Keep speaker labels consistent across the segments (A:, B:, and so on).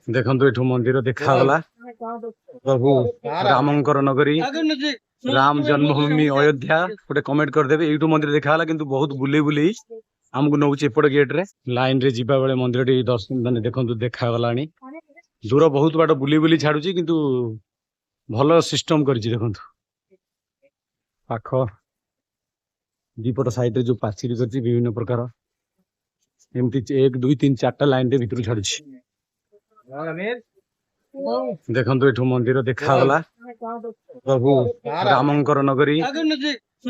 A: देखो एठू मंदिर देखागला प्रभु रामंकर नगरी राम जन्मभूमि अयोध्या गोटे कमेंट करदेवे यूट्यूब मंदिर देखागला किंतु बहुत बुले बुले आमको नौ एपट गेट रे लाइन रे जीवा बेले मंदिर टी दर्शन माने देखो देखागला दूर बहुत बाट बुली बुली छाड़ुची किंतु भल सिस्टम करिछि देखो पाख दीपट साइड रे जो पाचेरी करछि विभिन्न प्रकार एमती 1 2 3 4टा लाइन रे भितर छाड़ुछि देखो एठू मंदिर देखागला प्रभु रामंकर नगरी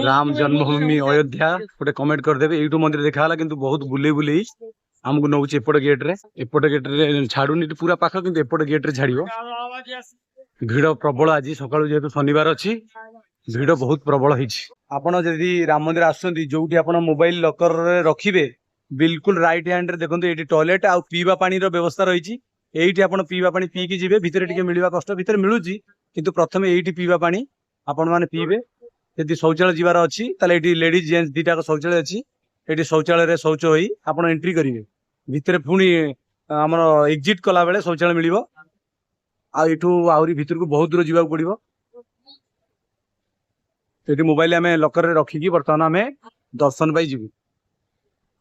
A: राम जन्मभूमि अयोध्या गोटे कमेंट करदेवे यूट्यूब मंदिर देखागला किंतु बहुत बुले बुले आमको नौ एपट गेट रे छाड़ुनी पूरा पाख किंतु एपट गेट रे छाड़िबो भिड़ प्रबल आज सकाळु जेहेतु शनिवार अच्छी भिड़ बहुत प्रबल होइछि आपण जदि राम मंदिर आसुछंती जोउठी आपण मोबाइल लॉकर रे रखिबे बिल्कुल राइट हैंड रे देखंतु एठी टॉयलेट आ पीवा पानी रो व्यवस्था रहिछि एठी आपण पीवा पानी पी के जिवे भितर टिके मिलवा कष्ट भितर मिलुची किंतु प्रथमे एठी पीवा पानी आपण माने पीबे यदि शौचालय जीवार अच्छी ताले एठी लेडीज जेंट्स दीटा शौचालय अच्छी एठी शौचालय रे शौच होई आपण एंट्री करिवे भितर पुणी हमर एग्जिट कला बेले शौचालय मिलिबो आ एठू आउरी भितर को बहुत दूर जीवा पड़िबो एठी मोबाइल आमे लॉकर रे रखी की वर्तमान आमे दर्शन पाई जीवु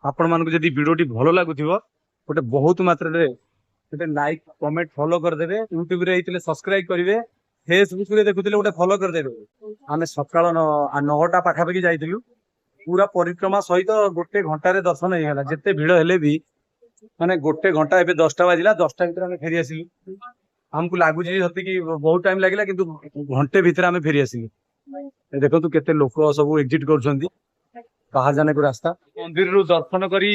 A: आपण मानको जदि वीडियोटी भलो लागुथिबो गोटे बहुत मात्रा रे गोटे लाइक कमेंट फॉलो कर देबे यूट्यूब रे एइतले सब्सक्राइब करिवे फेसबुक रे देखुथिले गोटे फॉलो कर देबे आमे सकाळ 9टा पाखा पाखी जाइथिलु पूरा परिक्रमा सहित गोटे घंटा रे दर्शन हे गेला जत्ते भीड़ हेले भी माने गोटे घंटा एबे 10टा बाजिला 10टा भीतर आमे फेरी आसिलु हमको लागुची सती कि बहुत टाइम लागिला किंतु घंटे भीतर आमे फेरी आसिलु देखो तू केते लोक सब एग्जिट करछंती कहा जाने को रास्ता मंदिर रु दर्शन करी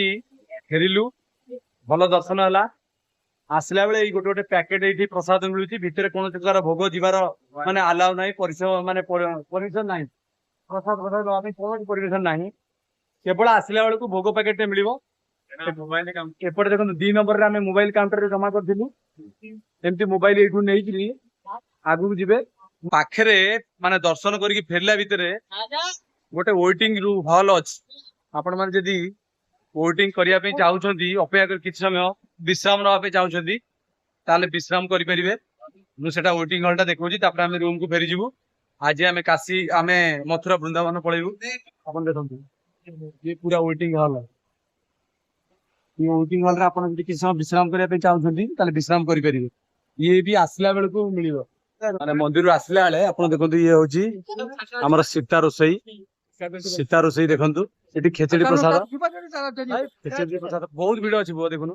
A: फेरिलु भलो दर्शन हला आसला बेले गोटे गोटे पैकेट एठी प्रसाद मिलुची भितर कोन प्रकार भोग जीवार माने अलाउ नाही परिसर माने परमिशन नाही प्रसाद प्रसाद आमे कोन परमिशन नाही केवल आसला बेले को भोग पैकेट मिलिबो मोबाइल काउंटर एपटे देखो 2 नंबर रे आमे मोबाइल काउंटर रे जमा करथिलु एमती मोबाइल एठू नेइकरी आगु जिबे पाखरे माने दर्शन करी फेरला भितरे गोटे वेटिंग रूम हॉल अछि आपण माने जदी वेटिंग करिया पे चाहउछंती अपेक्षा कर किछ समय विश्राम नवा पे चाहउछंती ताले विश्राम करि परिबे मु सेटा वेटिंग हॉल टा देखौची तापर आमे रूम को फेरी जिवु आज आमे काशी आमे मथुरा वृंदावन पळेबु आपण देखंतु ये पूरा वेटिंग हॉल ये वेटिंग हॉल रे आपण जदी किछ समय विश्राम करिया पे चाहउछंती ताले विश्राम करि परिबे ये भी आसला बेल को मिलिबो माने मंदिर आसला बेले आपण देखंतु ये होची हमर सीता रोसई देखंतु एटी खेचड़ी प्रसाद बहुत भीड़ अछि देखुनु